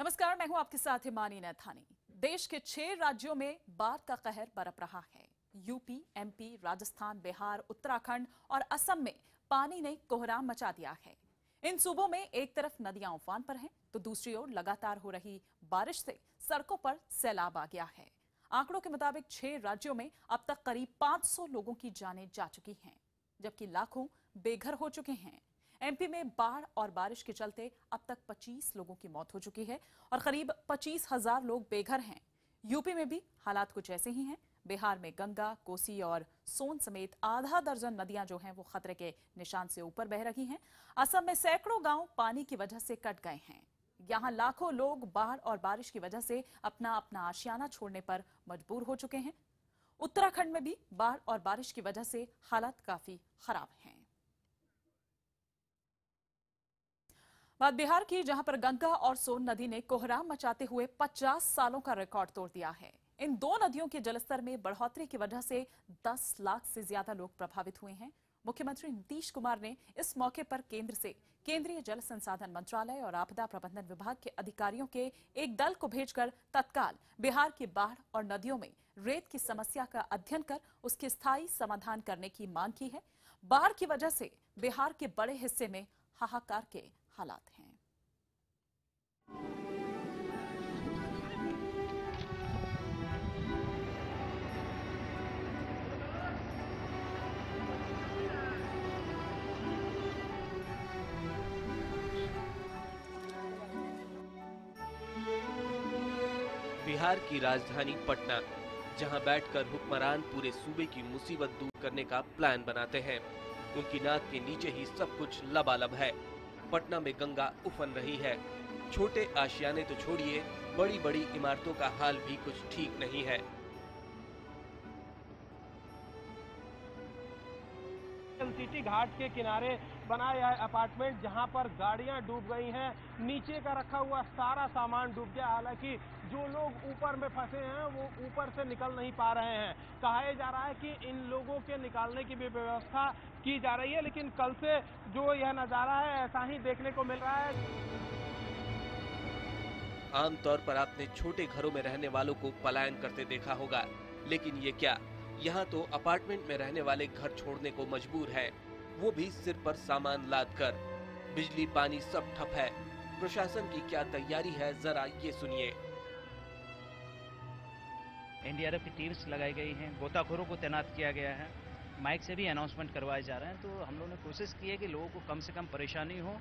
नमस्कार, मैं हूं आपके साथ हिमानी नैथानी। देश के 6 राज्यों में बाढ़ का कहर बरप रहा है। यूपी, एमपी, राजस्थान, बिहार, उत्तराखंड और असम में पानी ने कोहराम मचा दिया है। इन सूबों में एक तरफ नदियां उफान पर हैं, तो दूसरी ओर लगातार हो रही बारिश से सड़कों पर सैलाब आ गया है। आंकड़ों के मुताबिक 6 राज्यों में अब तक करीब 500 लोगों की जानें जा चुकी हैं, जबकि लाखों बेघर हो चुके हैं। एमपी में बाढ़ और बारिश के चलते अब तक 25 लोगों की मौत हो चुकी है और करीब 25,000 लोग बेघर हैं। यूपी में भी हालात कुछ ऐसे ही हैं। बिहार में गंगा, कोसी और सोन समेत आधा दर्जन नदियां जो हैं वो खतरे के निशान से ऊपर बह रही हैं। असम में सैकड़ों गांव पानी की वजह से कट गए हैं। यहां लाखों लोग बाढ़ और बारिश की वजह से अपना अपना आशियाना छोड़ने पर मजबूर हो चुके हैं। उत्तराखंड में भी बाढ़ और बारिश की वजह से हालात काफी खराब हैं। बात बिहार की, जहां पर गंगा और सोन नदी ने कोहराम मचाते हुए 50 सालों का रिकॉर्ड तोड़ दिया है। इन दो नदियों के जलस्तर में बढ़ोतरी की वजह से 10 लाख से ज्यादा लोग प्रभावित हुए हैं। मुख्यमंत्री नीतीश कुमार ने इस मौके पर केंद्र से केंद्रीय जल संसाधन मंत्रालय और आपदा प्रबंधन विभाग के अधिकारियों के एक दल को भेजकर तत्काल बिहार की बाढ़ और नदियों में रेत की समस्या का अध्ययन कर उसके स्थायी समाधान करने की मांग की है। बाढ़ की वजह से बिहार के बड़े हिस्से में हाहाकार के हालात हैं। बिहार की राजधानी पटना, जहां बैठकर हुक्मरान पूरे सूबे की मुसीबत दूर करने का प्लान बनाते हैं। उनकी नाक के नीचे ही सब कुछ लबालब है। पटना में गंगा उफन रही है। छोटे आशियाने तो छोड़िए, बड़ी बड़ी इमारतों का हाल भी कुछ ठीक नहीं है। सिटी घाट के किनारे बना यह अपार्टमेंट, जहां पर गाड़ियां डूब गई हैं, नीचे का रखा हुआ सारा सामान डूब गया। हालांकि जो लोग ऊपर में फंसे हैं वो ऊपर से निकल नहीं पा रहे हैं। कहा जा रहा है कि इन लोगों के निकालने की भी व्यवस्था की जा रही है, लेकिन कल से जो यह नजारा है ऐसा ही देखने को मिल रहा है। आमतौर पर आपने छोटे घरों में रहने वालों को पलायन करते देखा होगा, लेकिन ये क्या, यहाँ तो अपार्टमेंट में रहने वाले घर छोड़ने को मजबूर हैं, वो भी सिर पर सामान लाद कर। बिजली पानी सब ठप है। प्रशासन की क्या तैयारी है, जरा ये सुनिए। एनडीआरएफ की टीम्स लगाई गई हैं, गोताखोरों को तैनात किया गया है, माइक से भी अनाउंसमेंट करवाए जा रहे हैं। तो हम लोगों ने कोशिश की है कि लोगों को कम से कम परेशानी हो।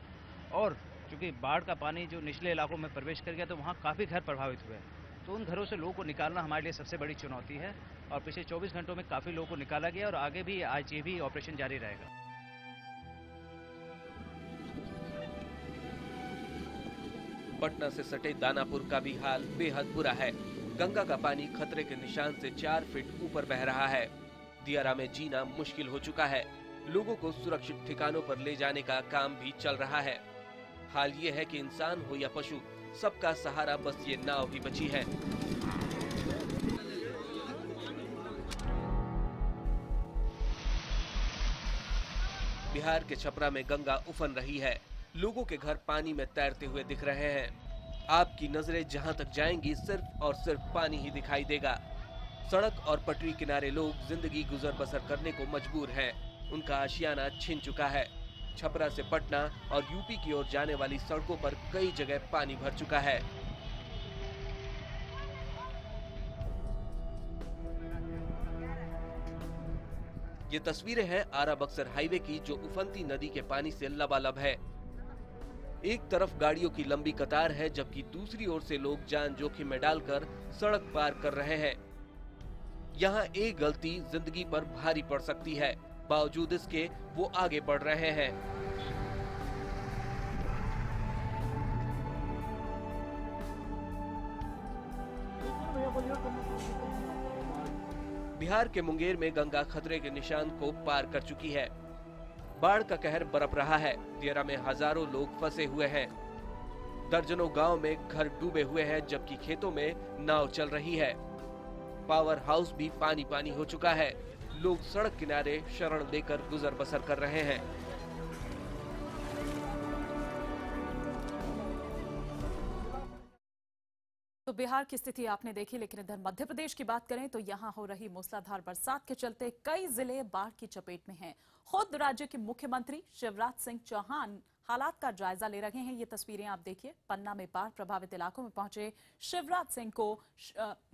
और चूंकि बाढ़ का पानी जो निचले इलाकों में प्रवेश कर गया तो वहाँ काफ़ी घर प्रभावित हुए, तो उन घरों से लोगों को निकालना हमारे लिए सबसे बड़ी चुनौती है। और पिछले 24 घंटों में काफ़ी लोगों को निकाला गया और आगे भी आज ये भी ऑपरेशन जारी रहेगा। पटना से सटे दानापुर का भी हाल बेहद बुरा है। गंगा का पानी खतरे के निशान से 4 फीट ऊपर बह रहा है। दियारा में जीना मुश्किल हो चुका है। लोगों को सुरक्षित ठिकानों पर ले जाने का काम भी चल रहा है। हाल ये है कि इंसान हो या पशु, सबका सहारा बस ये नाव ही बची है। बिहार के छपरा में गंगा उफन रही है। लोगों के घर पानी में तैरते हुए दिख रहे हैं। आपकी नजरें जहां तक जाएंगी सिर्फ और सिर्फ पानी ही दिखाई देगा। सड़क और पटरी किनारे लोग जिंदगी गुजर बसर करने को मजबूर हैं। उनका आशियाना छिन चुका है। छपरा से पटना और यूपी की ओर जाने वाली सड़कों पर कई जगह पानी भर चुका है। ये तस्वीरें हैं आरा बक्सर हाईवे की, जो उफनती नदी के पानी से लबालब है। एक तरफ गाड़ियों की लंबी कतार है, जबकि दूसरी ओर से लोग जान जोखिम में डालकर सड़क पार कर रहे हैं। यहाँ एक गलती जिंदगी पर भारी पड़ सकती है, बावजूद इसके वो आगे बढ़ रहे हैं। बिहार के मुंगेर में गंगा खतरे के निशान को पार कर चुकी है। बाढ़ का कहर बरप रहा है। दियारा में हजारों लोग फंसे हुए हैं। दर्जनों गांव में घर डूबे हुए हैं, जबकि खेतों में नाव चल रही है। पावर हाउस भी पानी पानी हो चुका है। लोग सड़क किनारे शरण लेकर गुजर बसर कर रहे हैं। तो बिहार की स्थिति आपने देखी, लेकिन इधर मध्य प्रदेश की बात करें तो यहां हो रही मूसलाधार बरसात के चलते कई जिले बाढ़ की चपेट में हैं। खुद राज्य के मुख्यमंत्री शिवराज सिंह चौहान हालात का जायजा ले रहे हैं। ये तस्वीरें आप देखिए, पन्ना में बाढ़ प्रभावित इलाकों में पहुंचे शिवराज सिंह को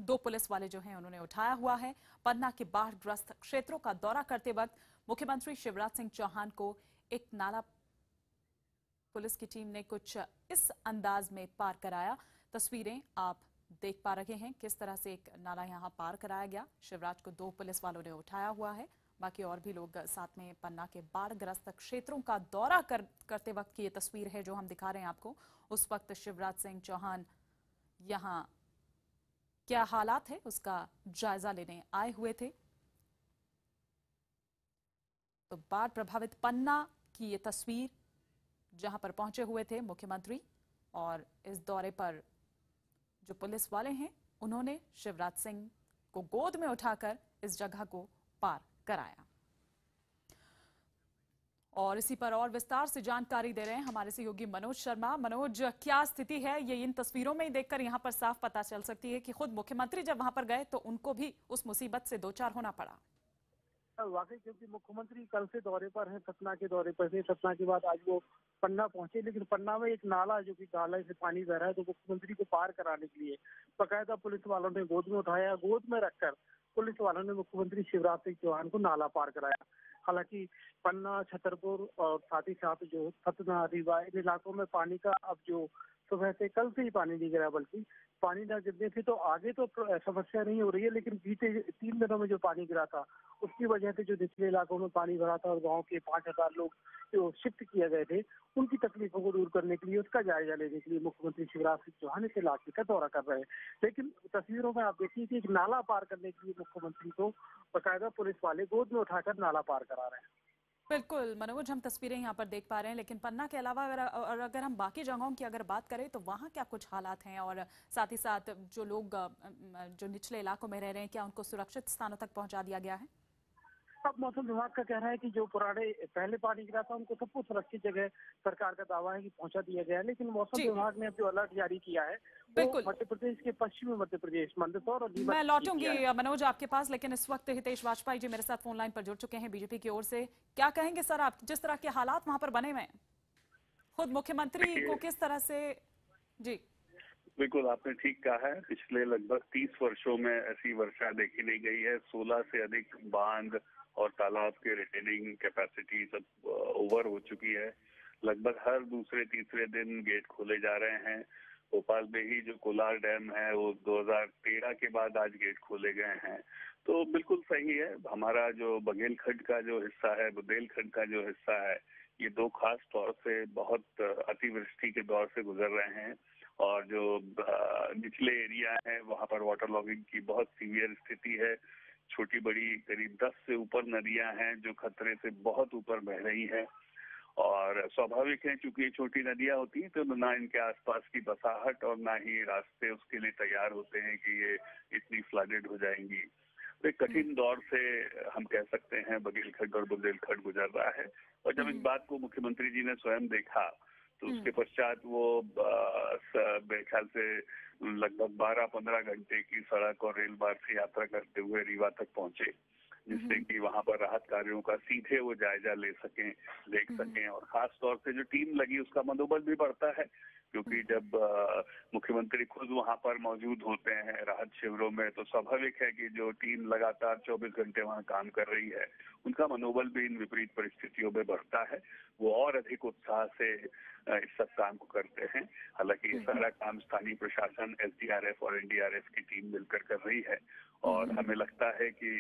2 पुलिस वाले जो हैं उन्होंने उठाया हुआ है। पन्ना के बाढ़ग्रस्त क्षेत्रों का दौरा करते वक्त मुख्यमंत्री शिवराज सिंह चौहान को एक नाला पुलिस की टीम ने कुछ इस अंदाज में पार कराया। तस्वीरें आप देख पा रहे हैं किस तरह से एक नाला यहां पार कराया गया। शिवराज को 2 पुलिस वालों ने उठाया हुआ है, बाकी और भी लोग साथ में। पन्ना के बाढ़ग्रस्त क्षेत्रों का दौरा करते वक्त की ये तस्वीर है जो हम दिखा रहे हैं आपको। उस वक्त शिवराज सिंह चौहान यहां क्या हालात है उसका जायजा लेने आए हुए थे। तो बाढ़ प्रभावित पन्ना की ये तस्वीर जहां पर पहुंचे हुए थे मुख्यमंत्री, और इस दौरे पर जो पुलिस वाले हैं उन्होंने शिवराज सिंह को गोद में उठाकर इस जगह को पार कराया। और इसी पर और विस्तार से जानकारी दे रहे हैं हमारे सहयोगी मनोज शर्मा। मनोज, क्या स्थिति है? ये इन तस्वीरों में ही देखकर यहां पर साफ पता चल सकती है कि खुद मुख्यमंत्री जब वहां पर गए तो उनको भी उस मुसीबत से दो चार होना पड़ा। वाकई, क्योंकि मुख्यमंत्री कल से दौरे पर हैं, सतना के दौरे पर थे। सतना के बाद आज वो पन्ना पहुंचे, लेकिन पन्ना में एक नाला जो कि नाले से पानी बह रहा है, तो मुख्यमंत्री को पार कराने के लिए बाकायदा पुलिस वालों ने गोद में उठाया। गोद में रखकर पुलिस वालों ने मुख्यमंत्री शिवराज सिंह चौहान को नाला पार कराया। हालांकि पन्ना, छतरपुर और साथ ही साथ जो सतना, रीवा, इन इलाकों में पानी का अब जो सुबह से कल से ही पानी नहीं गिरा, बल्कि पानी न गिरने से तो आगे तो समस्या नहीं हो रही है, लेकिन बीते 3 दिनों में जो पानी गिरा था उसकी वजह से जो निचले इलाकों में पानी भरा था और गांव के 5000 लोग जो शिफ्ट किए गए थे उनकी तकलीफों को दूर करने के लिए, उसका जायजा लेने के लिए मुख्यमंत्री शिवराज सिंह चौहान इस इलाके का दौरा कर रहे हैं। लेकिन तस्वीरों में आप देखिए कि एक नाला पार करने के लिए मुख्यमंत्री को बाकायदा पुलिस वाले गोद में उठाकर नाला पार करा रहे हैं। बिल्कुल मनोज, हम तस्वीरें यहाँ पर देख पा रहे हैं, लेकिन पन्ना के अलावा अगर हम बाकी जगहों की अगर बात करें तो वहाँ क्या कुछ हालात हैं, और साथ ही साथ जो लोग जो निचले इलाकों में रह रहे हैं क्या उनको सुरक्षित स्थानों तक पहुँचा दिया गया है? अब मौसम विभाग का कहना है कि जो पुराने पहले पानी गिरा था उनको सबको सुरक्षित जगह सरकार का दावा है कि पहुंचा दिया गया है। लेकिन मौसम विभाग ने अब जो अलर्ट जारी किया है वो मध्य प्रदेश के पश्चिमी मध्य प्रदेश, मंदसौर और मैं लौटूंगी मनोज आपके पास, लेकिन इस वक्त हितेश वाजपेयी जी मेरे साथ फोन लाइन पर जुड़ चुके हैं बीजेपी की ओर से। क्या कहेंगे सर आप, जिस तरह के हालात वहां पर बने हुए हैं, खुद मुख्यमंत्री को किस तरह से? जी बिल्कुल, आपने ठीक कहा है। पिछले लगभग 30 वर्षों में ऐसी वर्षा देखी नहीं गई है। 16 से अधिक बांध और तालाब के रिटेनिंग कैपेसिटी सब ओवर हो चुकी है। लगभग हर दूसरे तीसरे दिन गेट खोले जा रहे हैं। भोपाल में ही जो कोलार डैम है वो 2013 के बाद आज गेट खोले गए हैं। तो बिल्कुल सही है। हमारा जो बघेलखंड का जो हिस्सा है, बुंदेलखंड का जो हिस्सा है, ये 2 खास तौर से बहुत अतिवृष्टि के दौर से गुजर रहे हैं। और जो निचले एरिया है वहाँ पर वाटर लॉगिंग की बहुत सीवियर स्थिति है। छोटी बड़ी करीब 10 से ऊपर नदियां हैं जो खतरे से बहुत ऊपर बह रही हैं। और स्वाभाविक है, चूंकि ये छोटी नदियां होती हैं तो ना इनके आसपास की बसाहट और ना ही रास्ते उसके लिए तैयार होते हैं कि ये इतनी फ्लडेड हो जाएंगी। तो एक कठिन दौर से हम कह सकते हैं बघेलखंड और बुंदेलखंड गुजर रहा है। और जब इस बात को मुख्यमंत्री जी ने स्वयं देखा तो उसके पश्चात वो मेरे ख्याल से लगभग 12-15 घंटे की सड़क और रेल मार्ग से यात्रा करते हुए रीवा तक पहुंचे, जिससे कि वहां पर राहत कार्यों का सीधे वो जायजा ले सकें, देख सकें। और खास तौर से जो टीम लगी उसका मनोबल भी बढ़ता है, क्योंकि जब मुख्यमंत्री खुद वहां पर मौजूद होते हैं राहत शिविरों में तो स्वाभाविक है कि जो टीम लगातार 24 घंटे वहां काम कर रही है उनका मनोबल भी इन विपरीत परिस्थितियों में बढ़ता है। वो और अधिक उत्साह से इस सब काम को करते हैं। हालांकि ये सारा काम स्थानीय प्रशासन, SDRF और NDRF की टीम मिलकर कर रही है। और हमें लगता है कि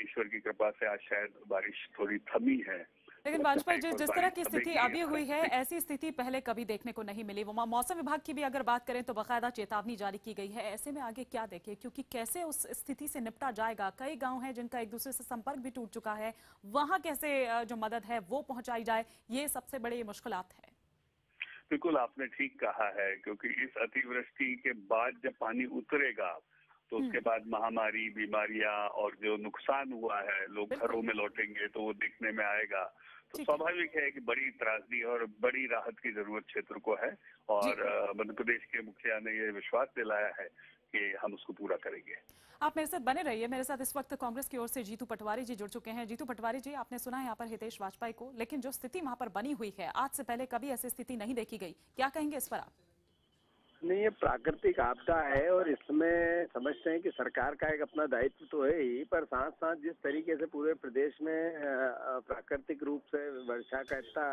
ईश्वर की कृपा से आज शायद बारिश थोड़ी थमी है। लेकिन वाजपेयी जी, जिस तरह की स्थिति अभी हुई है ऐसी स्थिति पहले कभी देखने को नहीं मिली। वो मौसम विभाग की भी अगर बात करें तो बाकायदा चेतावनी जारी की गई है। ऐसे में आगे क्या देखें, क्योंकि कैसे उस स्थिति से निपटा जाएगा? कई गांव हैं जिनका एक दूसरे से संपर्क भी टूट चुका है, वहां कैसे जो मदद है वो पहुंचाई जाए, ये सबसे बड़ी मुश्किलात है। बिल्कुल आपने ठीक कहा है, क्योंकि इस अतिवृष्टि के बाद जब पानी उतरेगा तो उसके बाद महामारी, बीमारियां और जो नुकसान हुआ है, लोग घरों में लौटेंगे तो वो दिखने में आएगा। तो स्वाभाविक है कि बड़ी त्रासदी और बड़ी राहत की जरूरत क्षेत्र को है और मध्य प्रदेश के मुखिया ने ये विश्वास दिलाया है कि हम उसको पूरा करेंगे। आप मेरे साथ बने रहिए। मेरे साथ इस वक्त कांग्रेस की ओर से जीतू पटवारी जी जुड़ चुके हैं। जीतू पटवारी जी, आपने सुना है यहाँ पर हितेश वाजपेयी को, लेकिन जो स्थिति वहां पर बनी हुई है, आज से पहले कभी ऐसी स्थिति नहीं देखी गई, क्या कहेंगे इस पर आप? नहीं, ये प्राकृतिक आपदा है और इसमें समझते हैं कि सरकार का एक अपना दायित्व तो है ही, पर साथ साथ जिस तरीके से पूरे प्रदेश में प्राकृतिक रूप से वर्षा का इतना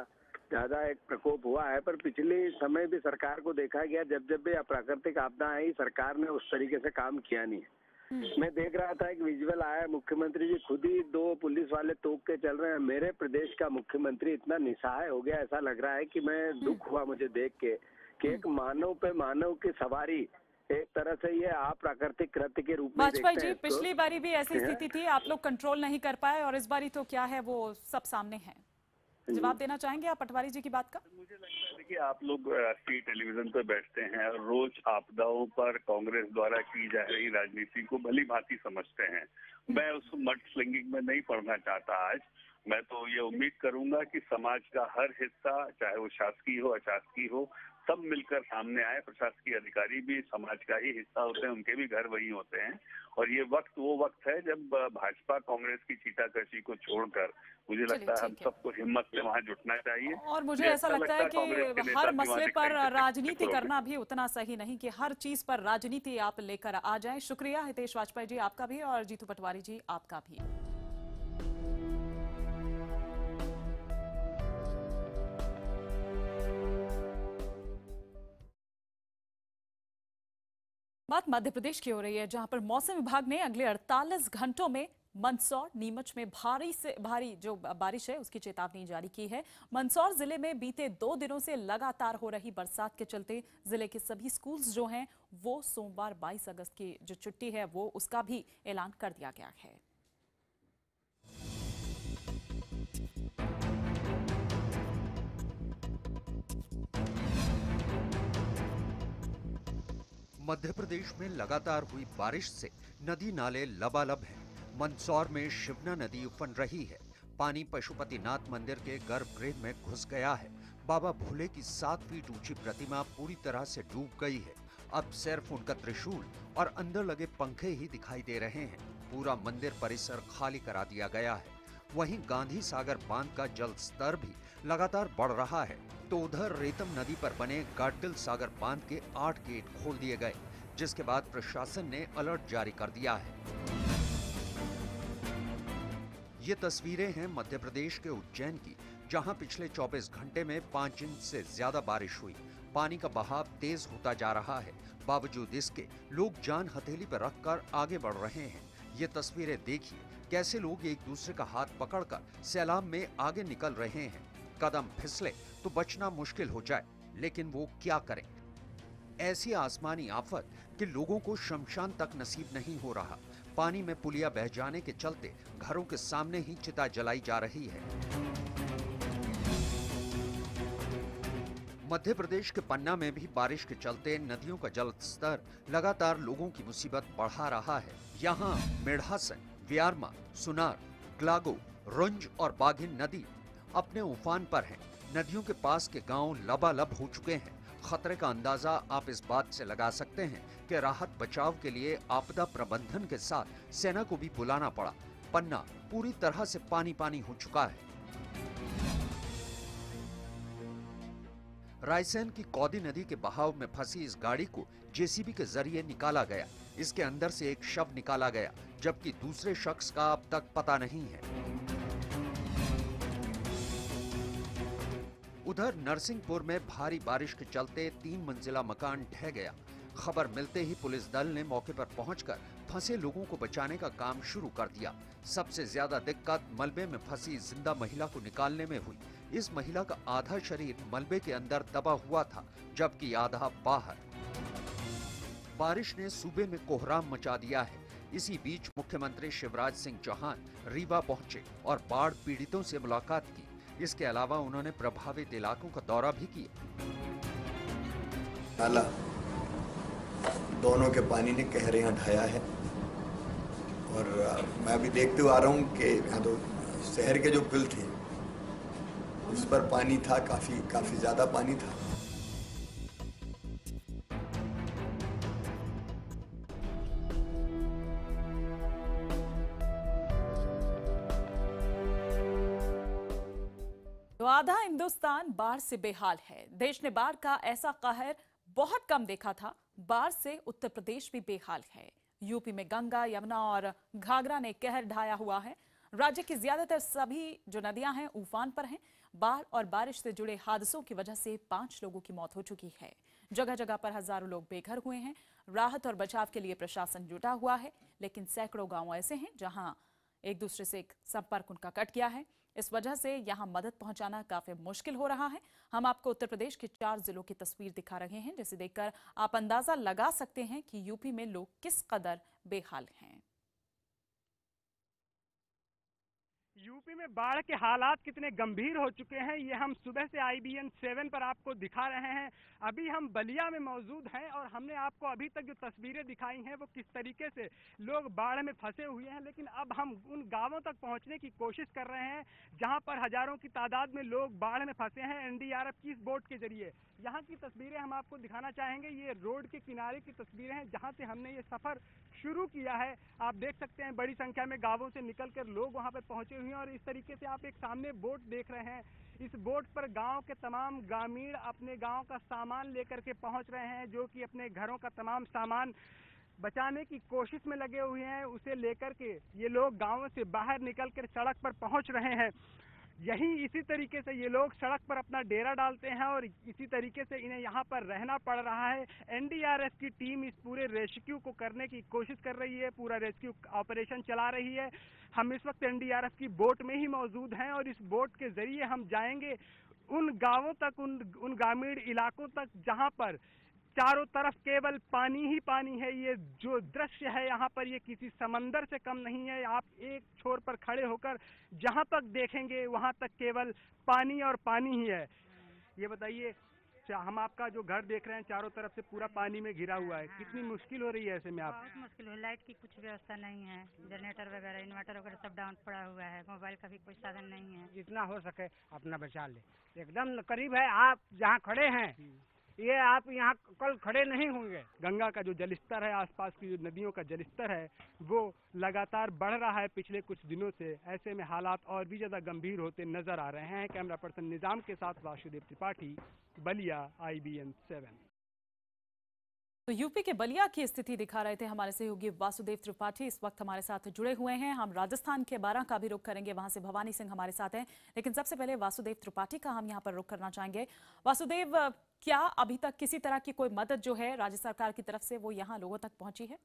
ज्यादा एक प्रकोप हुआ है, पर पिछले समय भी सरकार को देखा गया जब भी प्राकृतिक आपदा आई, सरकार ने उस तरीके से काम किया नहीं है। मैं देख रहा था, एक विजुअल आया, मुख्यमंत्री जी खुद ही 2 पुलिस वाले तोप के चल रहे हैं। मेरे प्रदेश का मुख्यमंत्री इतना निस्सहाय हो गया, ऐसा लग रहा है कि मैं दुख हुआ मुझे देख के कि एक मानव पे मानव की सवारी एक तरह से ये अप्राकृतिक कृत्य के रूप में देखते हैं। वाजपेयी जी, पिछली बारी भी ऐसी स्थिति थी, आप लोग कंट्रोल नहीं कर पाए और इस बारी तो क्या है वो सब सामने है। जवाब देना चाहेंगे आप पटवारी जी की बात का? मुझे लगता है कि आप लोग राष्ट्रीय टेलीविजन पर बैठते हैं और रोज आपदाओं पर कांग्रेस द्वारा की जा रही राजनीति को भली भांति समझते हैं। मैं उस मड स्लिंगिंग में नहीं पढ़ना चाहता आज। मैं तो ये उम्मीद करूंगा कि समाज का हर हिस्सा, चाहे वो शासकीय हो अशासकीय हो, सब मिलकर सामने आए। प्रशासकीय अधिकारी भी समाज का ही हिस्सा होते हैं, उनके भी घर वही होते हैं और ये वक्त वो वक्त है जब भाजपा कांग्रेस की चीताकशी को छोड़कर मुझे लगता है हम सबको हिम्मत से वहां जुटना चाहिए। और मुझे ऐसा लगता है कि हर मसले पर राजनीति करना भी उतना सही नहीं कि हर चीज पर राजनीति आप लेकर आ जाएं। शुक्रिया हितेश वाजपेयी जी आपका भी और जीतू पटवारी जी आपका भी। बात मध्य प्रदेश की हो रही है, जहां पर मौसम विभाग ने अगले 48 घंटों में मंदसौर, नीमच में भारी से भारी जो बारिश है उसकी चेतावनी जारी की है। मंदसौर जिले में बीते 2 दिनों से लगातार हो रही बरसात के चलते जिले के सभी स्कूल्स जो हैं वो सोमवार 22 अगस्त की जो छुट्टी है वो उसका भी ऐलान कर दिया गया है। मध्य प्रदेश में लगातार हुई बारिश से नदी नाले लबालब हैं। मंदसौर में शिवना नदी उफन रही है। पानी पशुपतिनाथ मंदिर के गर्भगृह में घुस गया है। बाबा भोले की 7 फीट ऊंची प्रतिमा पूरी तरह से डूब गई है। अब सिर्फ उनका त्रिशूल और अंदर लगे पंखे ही दिखाई दे रहे हैं। पूरा मंदिर परिसर खाली करा दिया गया है। वहीं गांधी सागर बांध का जल स्तर भी लगातार बढ़ रहा है, तो उधर रेतम नदी पर बने गाडगिल सागर बांध के 8 गेट खोल दिए गए, जिसके बाद प्रशासन ने अलर्ट जारी कर दिया है। ये तस्वीरें हैं मध्य प्रदेश के उज्जैन की, जहां पिछले 24 घंटे में 5 इंच से ज्यादा बारिश हुई। पानी का बहाव तेज होता जा रहा है, बावजूद इसके लोग जान हथेली पर रखकर आगे बढ़ रहे हैं। ये तस्वीरें देखिए, कैसे लोग एक दूसरे का हाथ पकड़कर सैलाब में आगे निकल रहे हैं। कदम फिसले तो बचना मुश्किल हो जाए, लेकिन वो क्या करें। ऐसी आसमानी आफत कि लोगों को शमशान तक नसीब नहीं हो रहा। पानी में पुलिया बह जाने के चलते घरों के सामने ही चिता जलाई जा रही है। मध्य प्रदेश के पन्ना में भी बारिश के चलते नदियों का जल स्तर लगातार लोगों की मुसीबत बढ़ा रहा है। यहाँ मेढ़ासन, व्यारमा, सुनार, ग्लागो, रुंज और बाघिन नदी अपने उफान पर हैं। नदियों के पास के गांव लबालब हो चुके हैं। खतरे का अंदाजा आप इस बात से लगा सकते हैं कि राहत बचाव के लिए आपदा प्रबंधन के साथ सेना को भी बुलाना पड़ा। पन्ना पूरी तरह से पानी पानी हो चुका है। रायसेन की कौदी नदी के बहाव में फंसी इस गाड़ी को जेसीबी के जरिए निकाला गया। इसके अंदर से एक शव निकाला गया, जबकि दूसरे शख्स का अब तक पता नहीं है। उधर नरसिंहपुर में भारी बारिश के चलते 3 मंजिला मकान ढह गया। खबर मिलते ही पुलिस दल ने मौके पर पहुंचकर फंसे लोगों को बचाने का काम शुरू कर दिया। सबसे ज्यादा दिक्कत मलबे में फंसी जिंदा महिला को निकालने में हुई। इस महिला का आधा शरीर मलबे के अंदर दबा हुआ था, जबकि आधा बाहर। बारिश ने सूबे में कोहराम मचा दिया है। इसी बीच मुख्यमंत्री शिवराज सिंह चौहान रीवा पहुंचे और बाढ़ पीड़ितों से मुलाकात की। इसके अलावा उन्होंने प्रभावित इलाकों का दौरा भी किया। नाला दोनों के पानी ने कहरे यहाँ ढाया है और मैं अभी देखते हुए आ रहा हूँ कि यहाँ तो शहर के जो पुल थे उस पर पानी था, काफी ज्यादा पानी था। तो आधा हिंदुस्तान बाढ़ से बेहाल है। देश ने बाढ़ का ऐसा कहर बहुत कम देखा था। बाढ़ से उत्तर प्रदेश भी बेहाल है। यूपी में गंगा, यमुना और घाघरा ने कहर ढाया हुआ है। राज्य की ज्यादातर सभी जो नदियां हैं उफान पर हैं। बाढ़ और बारिश से जुड़े हादसों की वजह से 5 लोगों की मौत हो चुकी है। जगह जगह पर हजारों लोग बेघर हुए हैं। राहत और बचाव के लिए प्रशासन जुटा हुआ है, लेकिन सैकड़ों गांव ऐसे हैं जहां एक दूसरे से संपर्क उनका कट गया है। इस वजह से यहां मदद पहुंचाना काफी मुश्किल हो रहा है। हम आपको उत्तर प्रदेश के 4 जिलों की तस्वीर दिखा रहे हैं, जिसे देखकर आप अंदाजा लगा सकते हैं कि यूपी में लोग किस कदर बेहाल हैं। यूपी में बाढ़ के हालात कितने गंभीर हो चुके हैं, ये हम सुबह से IBN 7 पर आपको दिखा रहे हैं। अभी हम बलिया में मौजूद हैं और हमने आपको अभी तक जो तस्वीरें दिखाई हैं वो किस तरीके से लोग बाढ़ में फंसे हुए हैं, लेकिन अब हम उन गांवों तक पहुंचने की कोशिश कर रहे हैं जहां पर हजारों की तादाद में लोग बाढ़ में फंसे हैं NDRF की इस बोट के जरिए। यहाँ की तस्वीरें हम आपको दिखाना चाहेंगे। ये रोड के किनारे की तस्वीरें हैं जहाँ से हमने ये सफर शुरू किया है। आप देख सकते हैं बड़ी संख्या में गांवों से निकलकर लोग वहाँ पे पहुंचे हुए हैं और इस तरीके से आप एक सामने बोट देख रहे हैं। इस बोट पर गांव के तमाम ग्रामीण अपने गांव का सामान लेकर के पहुंच रहे हैं, जो कि अपने घरों का तमाम सामान बचाने की कोशिश में लगे हुए हैं। उसे लेकर के ये लोग गांवों से बाहर निकलकर सड़क पर पहुंच रहे हैं। यही इसी तरीके से ये लोग सड़क पर अपना डेरा डालते हैं और इसी तरीके से इन्हें यहाँ पर रहना पड़ रहा है। NDRF की टीम इस पूरे रेस्क्यू को करने की कोशिश कर रही है, पूरा रेस्क्यू ऑपरेशन चला रही है। हम इस वक्त NDRF की बोट में ही मौजूद हैं और इस बोट के जरिए हम जाएंगे उन गांवों तक, उन ग्रामीण इलाकों तक जहां पर चारों तरफ केवल पानी ही पानी है। ये जो दृश्य है यहाँ पर, ये किसी समंदर से कम नहीं है। आप एक छोर पर खड़े होकर जहाँ तक देखेंगे वहाँ तक केवल पानी और पानी ही है। ये बताइए, हम आपका जो घर देख रहे हैं चारों तरफ से पूरा पानी में घिरा हुआ है, कितनी मुश्किल हो रही है ऐसे में? आप बहुत मुश्किल है। लाइट की कुछ व्यवस्था नहीं है, जनरेटर वगैरह, इन्वर्टर वगैरह सब डाउन पड़ा हुआ है, मोबाइल का भी कोई साधन नहीं है। जितना हो सके अपना बचा ले। एकदम करीब है, आप जहाँ खड़े हैं ये आप यहाँ कल खड़े नहीं होंगे। गंगा का जो जलस्तर है, आसपास की जो नदियों का जलस्तर है, वो लगातार बढ़ रहा है पिछले कुछ दिनों से। ऐसे में हालात और भी ज्यादा गंभीर होते नजर आ रहे हैं। कैमरा पर्सन निजाम के साथ वासुदेव त्रिपाठी, बलिया, IBN 7। तो यूपी के बलिया की स्थिति दिखा रहे थे हमारे सहयोगी वासुदेव त्रिपाठी। इस वक्त हमारे साथ जुड़े हुए हैं। हम राजस्थान के बारां का भी रुख करेंगे, वहां से भवानी सिंह हमारे साथ हैं। लेकिन सबसे पहले वासुदेव त्रिपाठी का हम यहां पर रुख करना चाहेंगे। वासुदेव, क्या अभी तक किसी तरह की कोई मदद जो है राज्य सरकार की तरफ से वो यहाँ लोगों तक पहुंची है?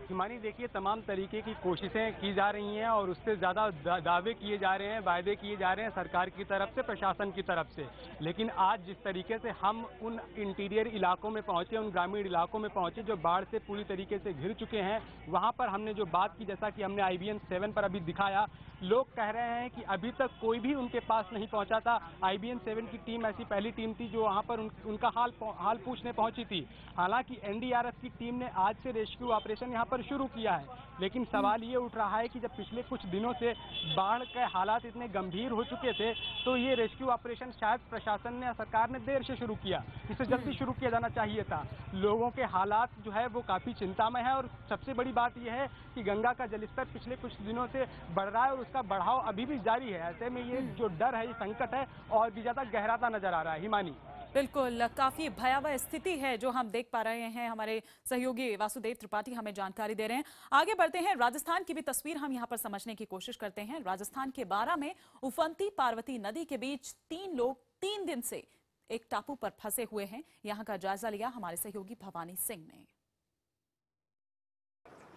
हिमानी, देखिए तमाम तरीके की कोशिशें की जा रही हैं और उससे ज़्यादा दावे किए जा रहे हैं, वायदे किए जा रहे हैं सरकार की तरफ से, प्रशासन की तरफ से। लेकिन आज जिस तरीके से हम उन इंटीरियर इलाकों में पहुंचे, उन ग्रामीण इलाकों में पहुंचे जो बाढ़ से पूरी तरीके से घिर चुके हैं, वहां पर हमने जो बात की, जैसा कि हमने IBN 7 पर अभी दिखाया, लोग कह रहे हैं कि अभी तक कोई भी उनके पास नहीं पहुंचा था। IBN 7 की टीम ऐसी पहली टीम थी जो वहां पर उनका हाल पूछने पहुंची थी। हालांकि NDRF की टीम ने आज से रेस्क्यू ऑपरेशन यहां पर शुरू किया है, लेकिन सवाल ये उठ रहा है कि जब पिछले कुछ दिनों से बाढ़ के हालात इतने गंभीर हो चुके थे, तो ये रेस्क्यू ऑपरेशन शायद प्रशासन ने, सरकार ने देर से शुरू किया। इसे जल्दी शुरू किया जाना चाहिए था। लोगों के हालात जो है वो काफी चिंतामय है और सबसे बड़ी बात यह है कि गंगा का जलस्तर पिछले कुछ दिनों से बढ़ रहा है और उसका बढ़ाव अभी भी जारी है। ऐसे में ये जो डर है, ये संकट है, और भी ज्यादा गहराता नजर आ रहा है। हिमानी, बिल्कुल, काफी भयावह स्थिति है जो हम देख पा रहे हैं। हमारे सहयोगी वासुदेव त्रिपाठी हमें जानकारी दे रहे हैं। आगे बढ़ते हैं, राजस्थान की भी तस्वीर हम यहाँ पर समझने की कोशिश करते हैं। राजस्थान के बारां में उफनती पार्वती नदी के बीच 3 लोग 3 दिन से एक टापू पर फंसे हुए हैं। यहाँ का जायजा लिया हमारे सहयोगी भवानी सिंह ने।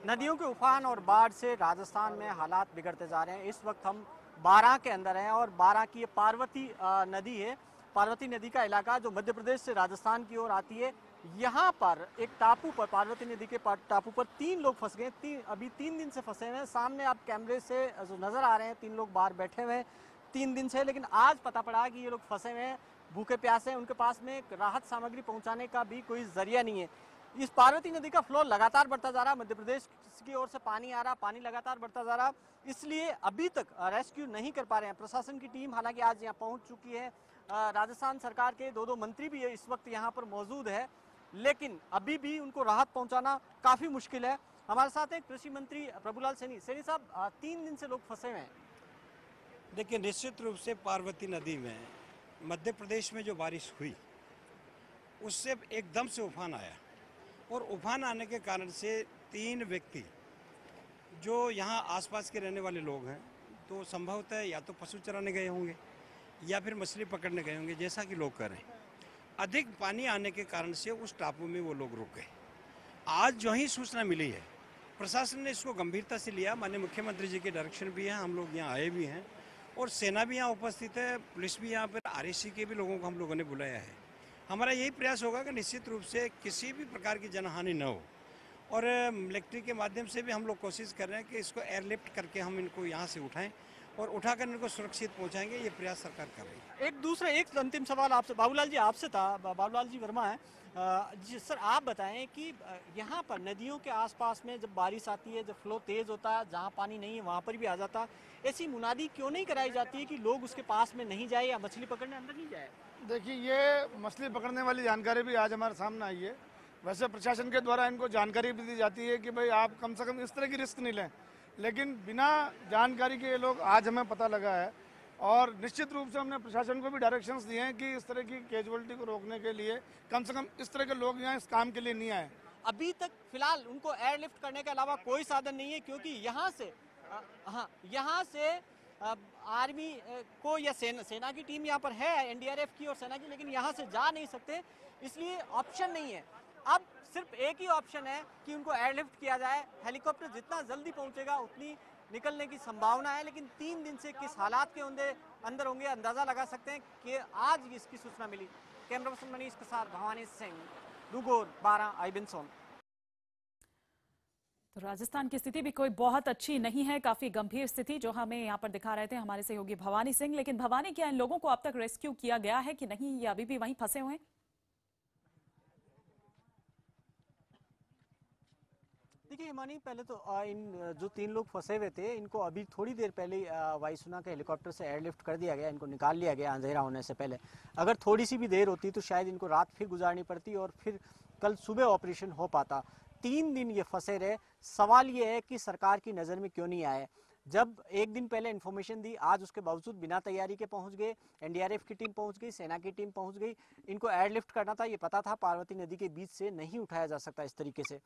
नदियों के उफान और बाढ़ से राजस्थान में हालात बिगड़ते जा रहे हैं। इस वक्त हम बारां के अंदर हैं और बारां की ये पार्वती नदी है। पार्वती नदी का इलाका जो मध्य प्रदेश से राजस्थान की ओर आती है। यहाँ पर एक टापू पर, पार्वती नदी के टापू पर 3 लोग फंस गए। अभी 3 दिन से फंसे हुए हैं। सामने आप कैमरे से जो नजर आ रहे हैं, 3 लोग बाहर बैठे हुए हैं 3 दिन से। लेकिन आज पता पड़ा कि ये लोग फंसे हुए हैं, भूखे प्यासे हैं, उनके पास में राहत सामग्री पहुँचाने का भी कोई जरिया नहीं है। इस पार्वती नदी का फ्लो लगातार बढ़ता जा रहा, मध्य प्रदेश की ओर से पानी आ रहा, पानी लगातार बढ़ता जा रहा, इसलिए अभी तक रेस्क्यू नहीं कर पा रहे हैं। प्रशासन की टीम हालांकि आज यहाँ पहुंच चुकी है, राजस्थान सरकार के दो मंत्री भी इस वक्त यहाँ पर मौजूद है, लेकिन अभी भी उनको राहत पहुंचाना काफी मुश्किल है। हमारे साथ है कृषि मंत्री प्रभुलाल सैनी। सैनी साहब, 3 दिन से लोग फंसे हुए हैं। देखिए, निश्चित रूप से पार्वती नदी में मध्य प्रदेश में जो बारिश हुई उससे एकदम से उफान आया, और उफान आने के कारण से 3 व्यक्ति जो यहाँ आसपास के रहने वाले लोग हैं, तो संभवतः या तो पशु चराने गए होंगे या फिर मछली पकड़ने गए होंगे, जैसा कि लोग करें। अधिक पानी आने के कारण से उस टापू में वो लोग रुक गए। आज जो ही सूचना मिली है, प्रशासन ने इसको गंभीरता से लिया। माननीय मुख्यमंत्री जी के डायरेक्शन भी है, हम लोग यहाँ आए भी हैं और सेना भी यहाँ उपस्थित है, पुलिस भी यहाँ पर, RSC के भी लोगों को हम लोगों ने बुलाया है। हमारा यही प्रयास होगा कि निश्चित रूप से किसी भी प्रकार की जनहानि न हो, और मिलिट्री के माध्यम से भी हम लोग कोशिश कर रहे हैं कि इसको एयरलिफ्ट करके हम इनको यहाँ से उठाएं और उठाकर इनको सुरक्षित पहुँचाएंगे। ये प्रयास सरकार कर रही है। एक अंतिम सवाल आपसे, बाबूलाल जी आपसे था, बाबूलाल जी वर्मा है। जी सर, आप बताएं कि यहाँ पर नदियों के आसपास में जब बारिश आती है, जब फ्लो तेज होता है, जहाँ पानी नहीं है वहाँ पर भी आ जाता है, ऐसी मुनादी क्यों नहीं कराई जाती है कि लोग उसके पास में नहीं जाए या मछली पकड़ने अंदर नहीं जाए? देखिए, ये मछली पकड़ने वाली जानकारी भी आज हमारे सामने आई है। वैसे प्रशासन के द्वारा इनको जानकारी भी दी जाती है कि भाई आप कम से कम इस तरह की रिस्क नहीं लें, लेकिन बिना जानकारी के ये लोग आज हमें पता लगा है। और निश्चित रूप से हमने प्रशासन को भी डायरेक्शंस दिए हैं कि इस तरह की कैजुअलिटी को रोकने के लिए कम से कम इस तरह के लोग यहाँ इस काम के लिए नहीं आए। अभी तक फिलहाल उनको एयरलिफ्ट करने के अलावा कोई साधन नहीं है, क्योंकि यहाँ से आर्मी को या सेना की टीम यहाँ पर है, NDRF की और सेना की, लेकिन यहाँ से जा नहीं सकते, इसलिए ऑप्शन नहीं है। अब सिर्फ एक ही ऑप्शन है कि उनको एयरलिफ्ट किया जाए। हेलीकॉप्टर जितना जल्दी पहुंचेगा उतनी निकलने की संभावना है, लेकिन 3 दिन से किस हालात के अंदर होंगे अंदाजा लगा सकते हैं कि आज इसकी सूचना मिली। कैमरा पर्सन मनीष के साथ भवानी सिंह, डूगोर 12 IBN सोन। तो राजस्थान की स्थिति भी कोई बहुत अच्छी नहीं है, काफी गंभीर स्थिति जो हमें यहाँ पर दिखा रहे थे हमारे सहयोगी भवानी सिंह। लेकिन भवानी, क्या इन लोगों को अब तक रेस्क्यू किया गया है कि नहीं, ये अभी भी वहीं फंसे हुए हैं? देखिए हिमानी, पहले तो इन जो 3 लोग फंसे हुए थे, इनको अभी थोड़ी देर पहले वायुसेना के हेलीकॉप्टर से एयरलिफ्ट कर दिया गया, इनको निकाल लिया गया अंधेरा होने से पहले। अगर थोड़ी सी भी देर होती तो शायद इनको रात फिर गुजारनी पड़ती और फिर कल सुबह ऑपरेशन हो पाता। 3 दिन ये फंसे रहे। सवाल ये है कि सरकार की नज़र में क्यों नहीं आए। जब एक दिन पहले इन्फॉर्मेशन दी, आज उसके बावजूद बिना तैयारी के पहुंच गए, NDRF की टीम पहुंच गई, सेना की टीम पहुंच गई। इनको एयरलिफ्ट करना था, ये पता था पार्वती नदी के बीच से नहीं उठाया जा सकता इस तरीके से,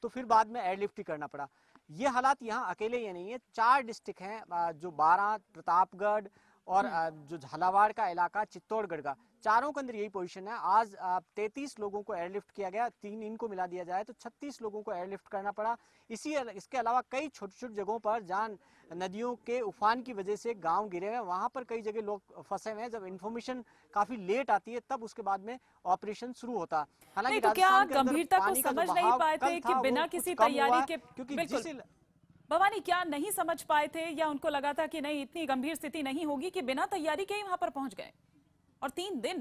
तो फिर बाद में एयरलिफ्ट ही करना पड़ा। ये हालात यहाँ अकेले ये नहीं है, 4 डिस्ट्रिक्ट हैं, जो 12, प्रतापगढ़ और जो झालावाड़ का इलाका, चित्तौड़गढ़ का, चारों के अंदर यही पोजीशन है। आज 33 लोगों को एयरलिफ्ट किया गया, 3 इनको मिला दिया जाए तो 36 लोगों को एयरलिफ्ट करना पड़ा। इसके अलावा कई छोटी छोटी जगहों पर जहाँ नदियों के उफान की वजह से गांव गिरे हुए हैं, वहां पर कई जगह लोग फंसे हुए हैं। जब इन्फॉर्मेशन काफी लेट आती है तब उसके बाद में ऑपरेशन शुरू होता। हालांकि तो क्या गंभीरता को समझ नहीं पाए थे कि बिना किसी तैयारी के, क्योंकि भवानी क्या नहीं समझ पाए थे, या उनको लगा था कि नहीं इतनी गंभीर स्थिति नहीं होगी कि बिना तैयारी के ही वहां पर पहुंच गए? और 3 दिन।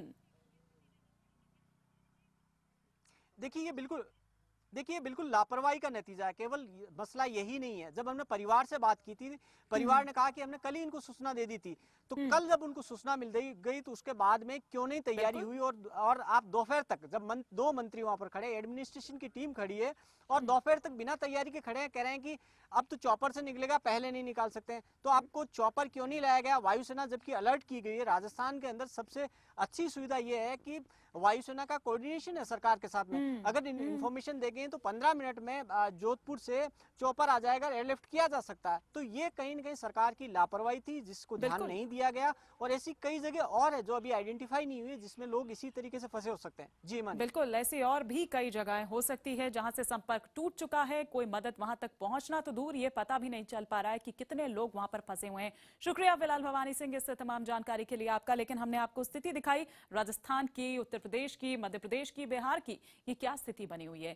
देखिए बिल्कुल लापरवाही का नतीजा है। केवल मसला यही नहीं है। जब हमने परिवार से बात की थी, परिवार ने कहा कि हमने कल ही इनको सूचना दे दी थी, तो कल जब उनको सूचना मिल गई तो उसके बाद में क्यों नहीं तैयारी हुई। और आप दोपहर तक, जब 2 मंत्री वहां पर खड़े, एडमिनिस्ट्रेशन की टीम खड़ी है और दोपहर तक बिना तैयारी के खड़े हैं, कह रहे हैं कि अब तो चॉपर से निकलेगा, पहले नहीं निकाल सकते हैं। तो आपको चॉपर क्यों नहीं लाया गया? वायुसेना जबकि अलर्ट की गई है। राजस्थान के अंदर सबसे अच्छी सुविधा यह है कि वायुसेना का कोऑर्डिनेशन है सरकार के साथ में। अगर इन्फॉर्मेशन देंगे तो 15 मिनट में जोधपुर से चॉपर आ जाएगा, एयरलिफ्ट किया जा सकता है। तो ये कहीं न कहीं सरकार की लापरवाही थी जिसको ध्यान नहीं दिया गया। और ऐसी कई जगह और है जो अभी आइडेंटिफाई नहीं हुई जिसमें लोग इसी तरीके से फंसे हो सकते हैं। जी मान बिल्कुल, ऐसी और भी कई जगहें हो सकती है जहां से संपर्क टूट चुका है, कोई मदद वहां तक पहुंचना तो दूर, ये पता भी नहीं चल पा रहा है कि कितने लोग वहां पर फंसे हुए हैं। शुक्रिया फिलहाल भवानी सिंह इस तमाम जानकारी के लिए आपका। लेकिन हमने आपको स्थिति दिखाई राजस्थान की, उत्तर प्रदेश की, मध्य प्रदेश की, बिहार की, ये क्या स्थिति बनी हुई है।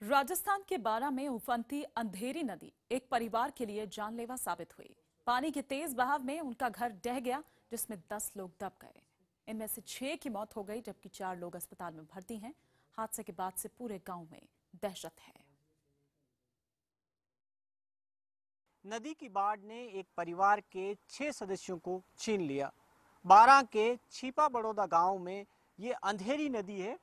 राजस्थान के बारां में उफनती अंधेरी नदी एक परिवार के लिए जानलेवा साबित हुई। पानी के तेज बहाव में उनका घर ढह गया, जिसमें 10 लोग दब गए। इनमें से 6 की मौत हो गई, जबकि 4 लोग अस्पताल में भर्ती हैं। हादसे के बाद से पूरे गांव में दहशत है। नदी की बाढ़ ने एक परिवार के 6 सदस्यों को छीन लिया। बारां के छिपा बड़ौदा गांव में ये अंधेरी नदी है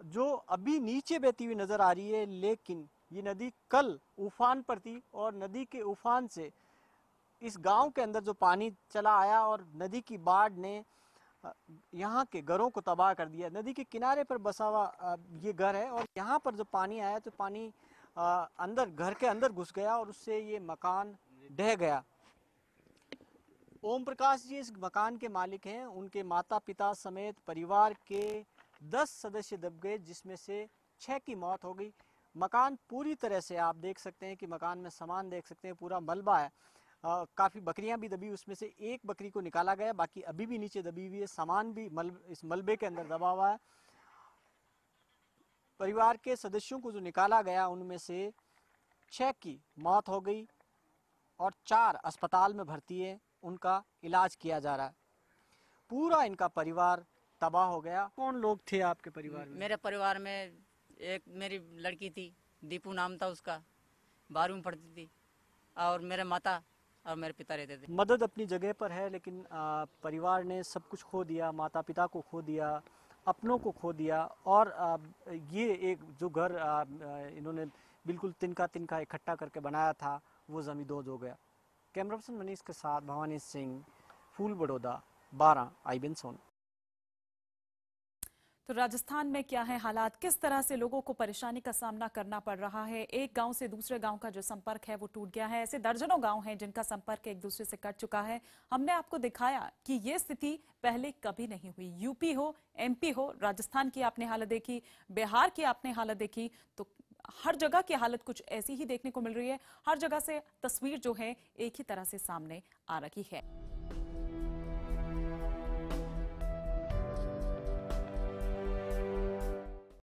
जो अभी नीचे बहती हुई नजर आ रही है, लेकिन ये नदी कल उफान पर थी और नदी के उफान से इस गांव के अंदर जो पानी चला आया और नदी की बाढ़ ने यहाँ के घरों को तबाह कर दिया। नदी के किनारे पर बसा हुआ ये घर है और यहाँ पर जो पानी आया तो पानी अंदर घर के अंदर घुस गया और उससे ये मकान ढह गया। ओम प्रकाश जी इस मकान के मालिक हैं। उनके माता पिता समेत परिवार के 10 सदस्य दब गए, जिसमें से 6 की मौत हो गई। मकान पूरी तरह से आप देख सकते हैं कि मकान में सामान देख सकते हैं, पूरा मलबा है। काफ़ी बकरियां भी दबी, उसमें से एक बकरी को निकाला गया, बाकी अभी भी नीचे दबी हुई है। सामान भी इस मलबे के अंदर दबा हुआ है। परिवार के सदस्यों को जो निकाला गया उनमें से 6 की मौत हो गई और 4 अस्पताल में भर्ती है, उनका इलाज किया जा रहा है। पूरा इनका परिवार तबाह हो गया। कौन लोग थे आपके परिवार में? मेरे परिवार में एक मेरी लड़की थी, दीपू नाम था उसका, 12वीं में पढ़ती थी, और मेरे माता और मेरे पिता रहते थे। मदद अपनी जगह पर है, लेकिन परिवार ने सब कुछ खो दिया। माता पिता को खो दिया, अपनों को खो दिया, और ये एक जो घर इन्होंने बिल्कुल तिनका तिनका इकट्ठा करके बनाया था वो जमींदोज हो गया। कैमरा पर्सन मनीष के साथ भवानी सिंह, फूल बड़ौदा, बारां, IBN सोन। तो राजस्थान में क्या है हालात, किस तरह से लोगों को परेशानी का सामना करना पड़ रहा है। एक गांव से दूसरे गांव का जो संपर्क है वो टूट गया है। ऐसे दर्जनों गांव हैं जिनका संपर्क एक दूसरे से कट चुका है। हमने आपको दिखाया कि ये स्थिति पहले कभी नहीं हुई। यूपी हो, MP हो, राजस्थान की आपने हालत देखी, बिहार की आपने हालत देखी, तो हर जगह की हालत कुछ ऐसी ही देखने को मिल रही है। हर जगह से तस्वीर जो है एक ही तरह से सामने आ रही है।